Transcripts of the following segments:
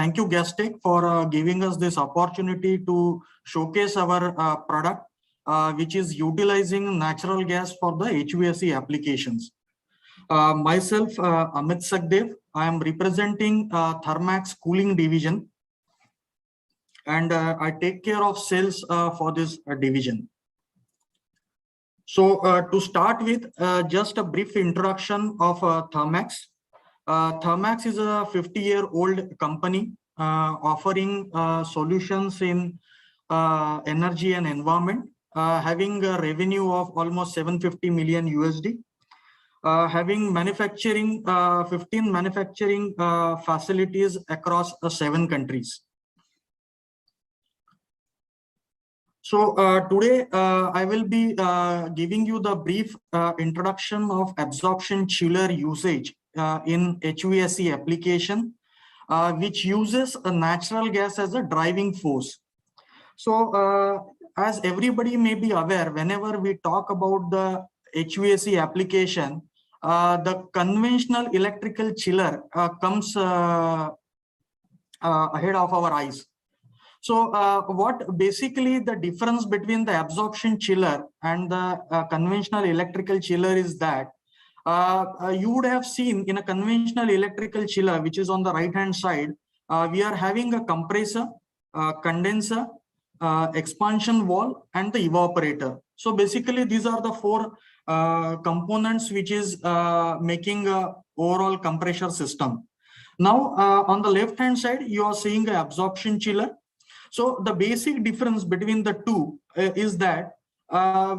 thank you Gastech for giving us this opportunity to showcase our product, which is utilizing natural gas for the HVAC applications. Myself, Amit Sakdev, I am representing Thermax Cooling Division, and I take care of sales for this division. So to start with, just a brief introduction of Thermax. Thermax is a 50-year-old company offering solutions in energy and environment, having a revenue of almost 750 million USD, having manufacturing 15 manufacturing facilities across 7 countries. So today I will be giving you the brief introduction of absorption chiller usage in HVAC application, which uses a natural gas as a driving force. So as everybody may be aware, whenever we talk about the HVAC application, the conventional electrical chiller comes ahead of our eyes. So what basically the difference between the absorption chiller and the conventional electrical chiller is that you would have seen in a conventional electrical chiller, which is on the right hand side, we are having a compressor, condenser, expansion valve, and the evaporator. So basically these are the 4 components which is making a overall compressor system. Now on the left hand side you are seeing an absorption chiller. So the basic difference between the two is that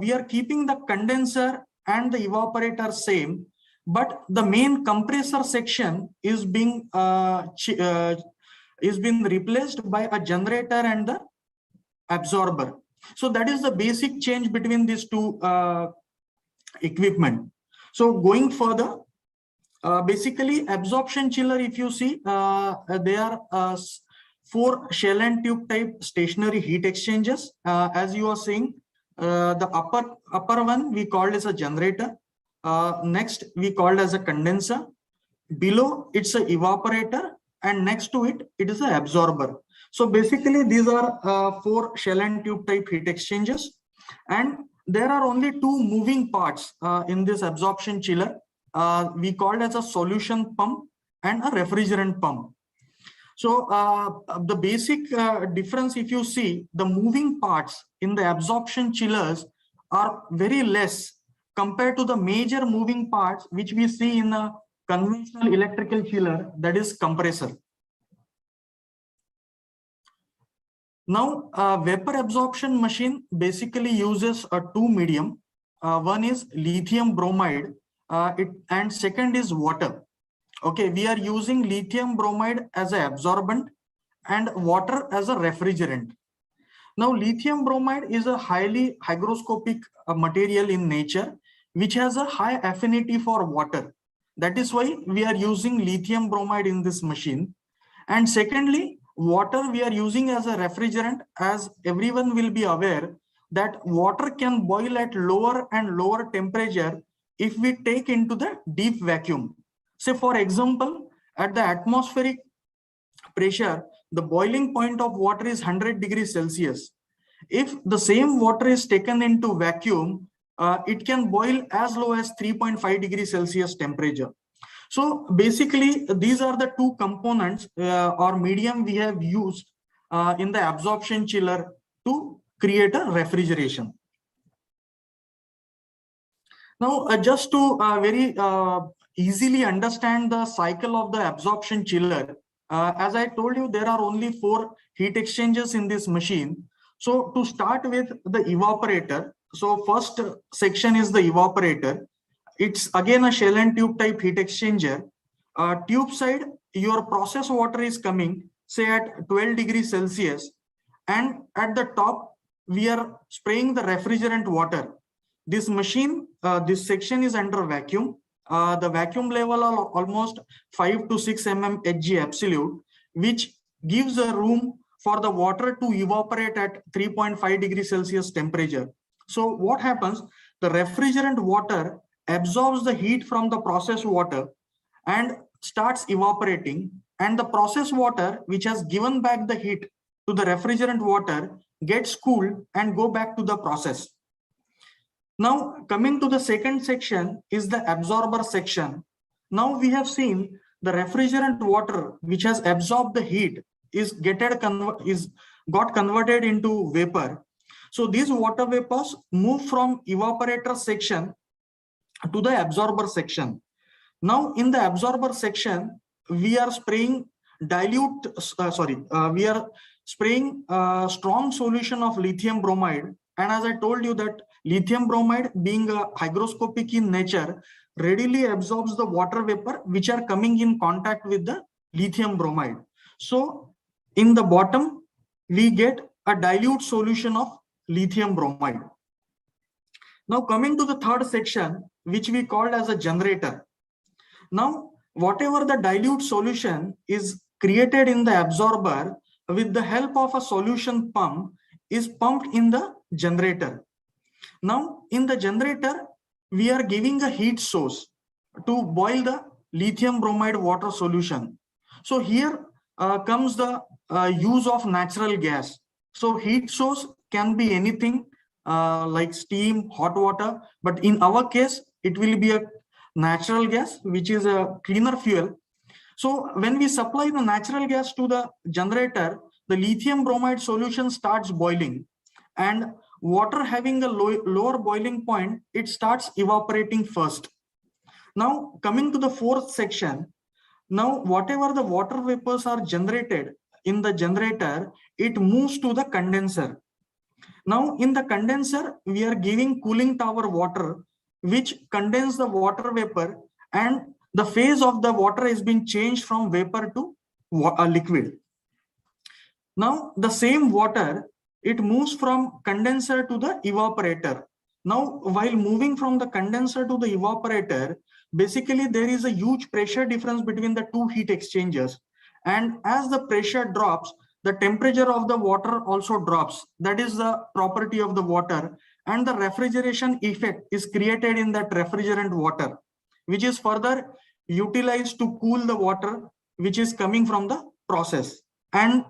we are keeping the condenser and the evaporator same, but the main compressor section is being replaced by a generator and the absorber. So that is the basic change between these two equipment. So going further, basically absorption chiller, if you see, they are 4 shell and tube type stationary heat exchangers. As you are seeing, the upper one we called as a generator, next we called as a condenser, below it's a evaporator, and next to it is an absorber. So basically these are 4 shell and tube type heat exchangers, and there are only 2 moving parts in this absorption chiller. We called as a solution pump and a refrigerant pump. So the basic difference, if you see, the moving parts in the absorption chillers are very less compared to the major moving parts which we see in a conventional electrical chiller, that is compressor. Now vapor absorption machine basically uses a 2 medium. One is lithium bromide and second is water. Okay, we are using lithium bromide as an absorbent and water as a refrigerant. Now, lithium bromide is a highly hygroscopic material in nature, which has a high affinity for water. That is why we are using lithium bromide in this machine. And secondly, water we are using as a refrigerant, as everyone will be aware that water can boil at lower and lower temperature if we take into the deep vacuum. Say for example, at the atmospheric pressure, the boiling point of water is 100 degrees Celsius. If the same water is taken into vacuum, it can boil as low as 3.5 degrees Celsius temperature. So basically, these are the 2 components or medium we have used in the absorption chiller to create a refrigeration. Now, just to very easily understand the cycle of the absorption chiller, as I told you, there are only 4 heat exchangers in this machine. So to start with the evaporator, so first section is the evaporator. It's again a shell and tube type heat exchanger. Tube side, your process water is coming, say at 12 degrees Celsius, and at the top we are spraying the refrigerant water. This machine, this section is under vacuum. The vacuum level are almost 5 to 6 mm Hg absolute, which gives a room for the water to evaporate at 3.5 degrees Celsius temperature. So what happens? The refrigerant water absorbs the heat from the process water and starts evaporating. and the process water, which has given back the heat to the refrigerant water, gets cooled and go back to the process. Now coming to the second section is the absorber section. Now we have seen the refrigerant water which has absorbed the heat is got converted into vapor. So these water vapors move from evaporator section to the absorber section. Now in the absorber section, we are spraying we are spraying a strong solution of lithium bromide. And as I told you that lithium bromide, being hygroscopic in nature, readily absorbs the water vapor which are coming in contact with the lithium bromide. So in the bottom, we get a dilute solution of lithium bromide. Now coming to the third section, which we called as a generator. Now, whatever the dilute solution is created in the absorber with the help of a solution pump is pumped in the generator. Now, in the generator, we are giving a heat source to boil the lithium bromide water solution. So here comes the use of natural gas. So heat source can be anything like steam, hot water, but in our case, it will be a natural gas, which is a cleaner fuel. So when we supply the natural gas to the generator, the lithium bromide solution starts boiling, and water having a lower boiling point, it starts evaporating first. Now coming to the fourth section, now whatever the water vapors are generated in the generator, it moves to the condenser. Now in the condenser, we are giving cooling tower water, which condense the water vapor, and the phase of the water has been changed from vapor to a liquid. Now the same water, it moves from condenser to the evaporator. Now while moving from the condenser to the evaporator, basically there is a huge pressure difference between the two heat exchangers, and as the pressure drops, the temperature of the water also drops. That is the property of the water, and the refrigeration effect is created in that refrigerant water, which is further utilized to cool the water which is coming from the process, and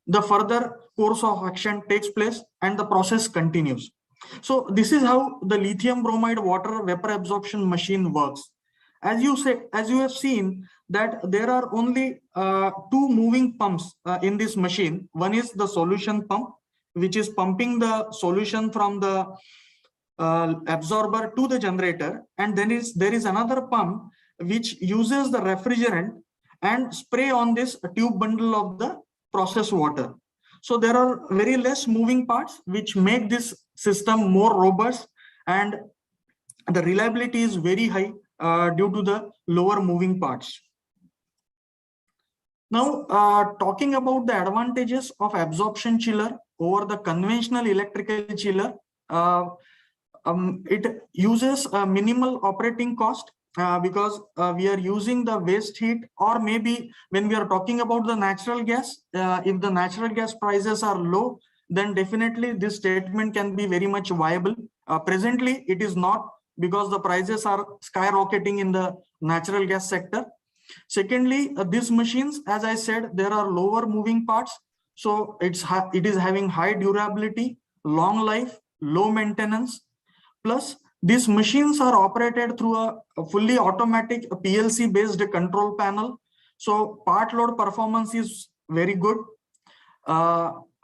the further course of action takes place and the process continues. So this is how the lithium bromide water vapor absorption machine works. As you have seen that there are only two moving pumps in this machine. One is the solution pump, which is pumping the solution from the absorber to the generator, and then there is another pump which uses the refrigerant and spray on this tube bundle of the process water. So there are very less moving parts which make this system more robust, and the reliability is very high due to the lower moving parts. Now, talking about the advantages of absorption chiller over the conventional electrical chiller, it uses a minimal operating cost because we are using the waste heat, or maybe when we are talking about the natural gas, if the natural gas prices are low, then definitely this statement can be very much viable. Presently, it is not, because the prices are skyrocketing in the natural gas sector. Secondly, these machines, as I said, there are lower moving parts, so it is having high durability, long life, low maintenance. Plus, these machines are operated through a fully automatic PLC based control panel, so part load performance is very good.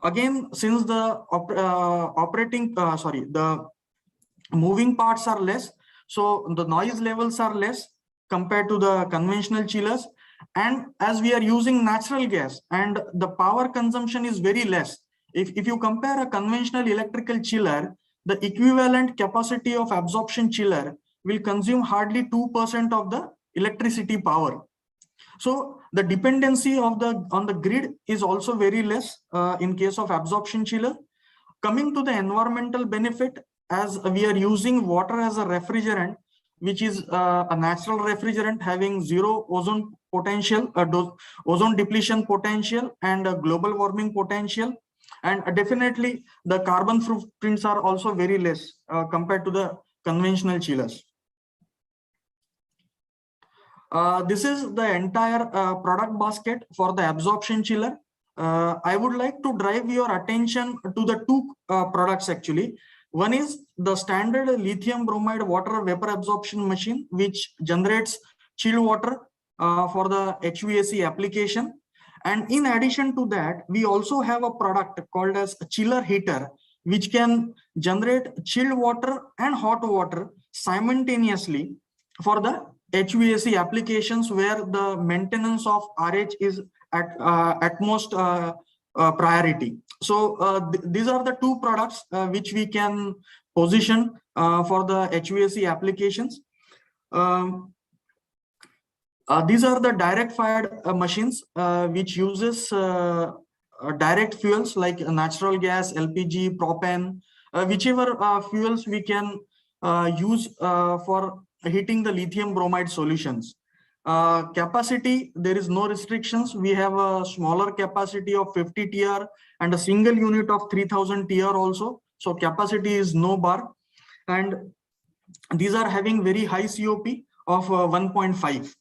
Again, since the the moving parts are less, so the noise levels are less compared to the conventional chillers, and as we are using natural gas and the power consumption is very less. If you compare a conventional electrical chiller, the equivalent capacity of absorption chiller will consume hardly 2% of the electricity power. So the dependency of on the grid is also very less in case of absorption chiller. Coming to the environmental benefit, as we are using water as a refrigerant, which is a natural refrigerant having zero ozone potential, ozone depletion potential, and global warming potential, and definitely the carbon footprints are also very less compared to the conventional chillers. This is the entire product basket for the absorption chiller. I would like to drive your attention to the two products actually. One is the standard lithium bromide water vapor absorption machine, which generates chill water for the HVAC application. And in addition to that, we also have a product called as a chiller heater, which can generate chilled water and hot water simultaneously for the HVAC applications where the maintenance of RH is at most priority. So these are the two products which we can position for the HVAC applications. These are the direct fired machines which uses direct fuels like natural gas, LPG, propane, whichever fuels we can use for heating the lithium bromide solutions. Capacity, there is no restrictions. We have a smaller capacity of 50 TR and a single unit of 3000 TR also. So capacity is no bar. And these are having very high COP of 1.5.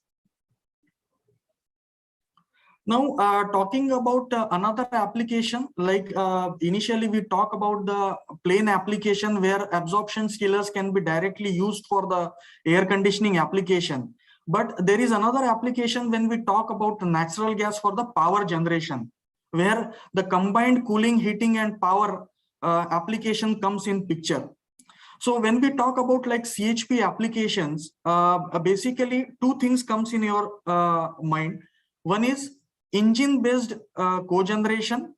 Now, talking about another application, like initially we talk about the plain application where absorption chillers can be directly used for the air conditioning application. But there is another application when we talk about natural gas for the power generation, where the combined cooling, heating and power application comes in picture. So when we talk about like CHP applications, basically two things comes in your mind. One is engine based cogeneration,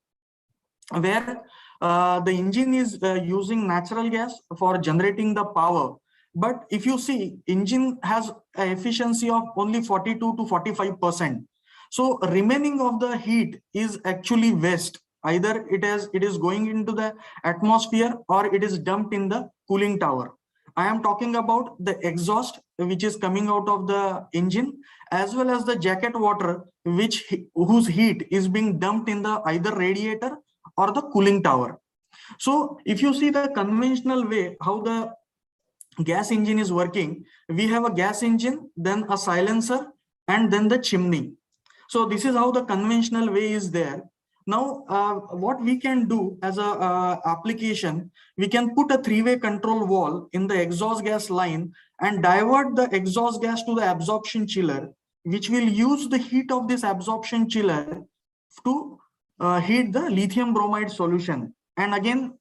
where the engine is using natural gas for generating the power. But if you see, engine has an efficiency of only 42 to 45%. So remaining of the heat is actually waste. Either it is going into the atmosphere or it is dumped in the cooling tower. I am talking about the exhaust which is coming out of the engine, as well as the jacket water whose heat is being dumped in the either radiator or the cooling tower. So if you see the conventional way how the gas engine is working, we have a gas engine, then a silencer, and then the chimney. So this is how the conventional way is there. Now, what we can do as a application, we can put a three-way control valve in the exhaust gas line and divert the exhaust gas to the absorption chiller, which will use the heat of this absorption chiller to heat the lithium bromide solution. And again,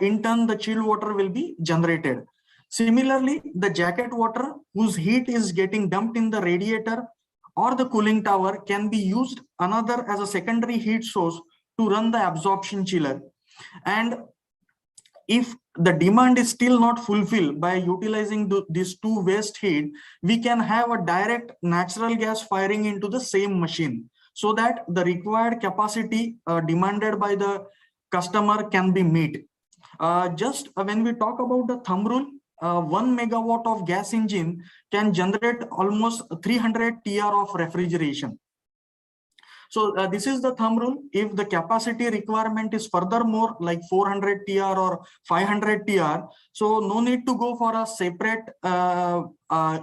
in turn, the chill water will be generated. Similarly, the jacket water whose heat is getting dumped in the radiator or the cooling tower can be used another as a secondary heat source to run the absorption chiller. And if the demand is still not fulfilled by utilizing these two waste heat, we can have a direct natural gas firing into the same machine so that the required capacity demanded by the customer can be met. Just when we talk about the thumb rule, 1 megawatt of gas engine can generate almost 300 TR of refrigeration. So this is the thumb rule. If the capacity requirement is furthermore like 400 TR or 500 TR, so no need to go for a separate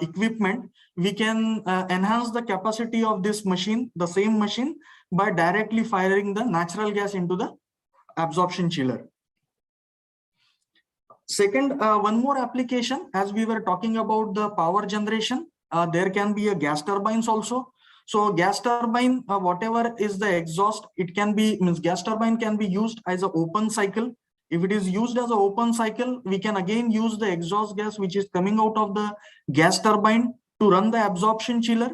equipment. We can enhance the capacity of this machine, the same machine, by directly firing the natural gas into the absorption chiller. Second, one more application, as we were talking about the power generation, there can be a gas turbines also. So gas turbine, whatever is the exhaust, it can be, means gas turbine can be used as an open cycle. If it is used as an open cycle, we can again use the exhaust gas which is coming out of the gas turbine to run the absorption chiller.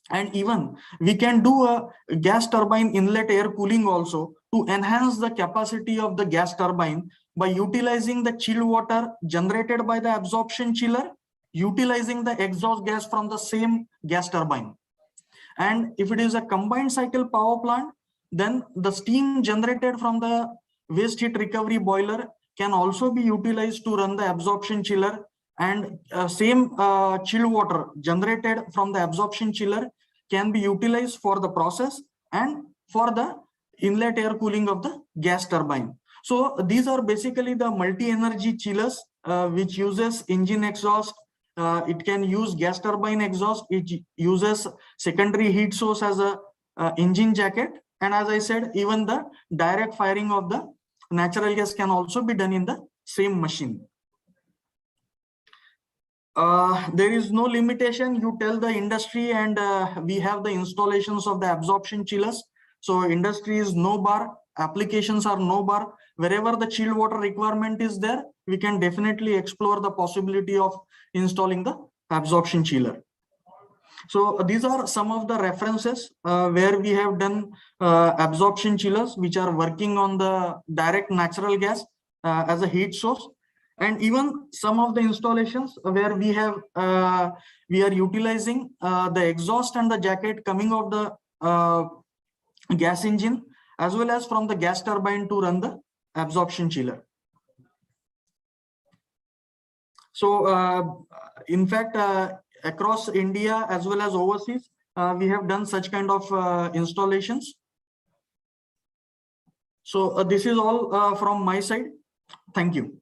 And even we can do a gas turbine inlet air cooling also to enhance the capacity of the gas turbine by utilizing the chill water generated by the absorption chiller, utilizing the exhaust gas from the same gas turbine. And if it is a combined cycle power plant, then the steam generated from the waste heat recovery boiler can also be utilized to run the absorption chiller, and same chill water generated from the absorption chiller can be utilized for the process and for the inlet air cooling of the gas turbine. So these are basically the multi-energy chillers which uses engine exhaust, It can use gas turbine exhaust. It uses secondary heat source as a engine jacket. And as I said, even the direct firing of the natural gas can also be done in the same machine. There is no limitation. You tell the industry, and we have the installations of the absorption chillers. So industry is no bar, applications are no bar. Wherever the chilled water requirement is there, we can definitely explore the possibility of installing the absorption chiller. So these are some of the references where we have done absorption chillers, which are working on the direct natural gas as a heat source. And even some of the installations where we are utilizing the exhaust and the jacket coming off the gas engine, as well as from the gas turbine to run the absorption chiller. So in fact, across India as well as overseas, we have done such kind of installations. So this is all from my side. Thank you.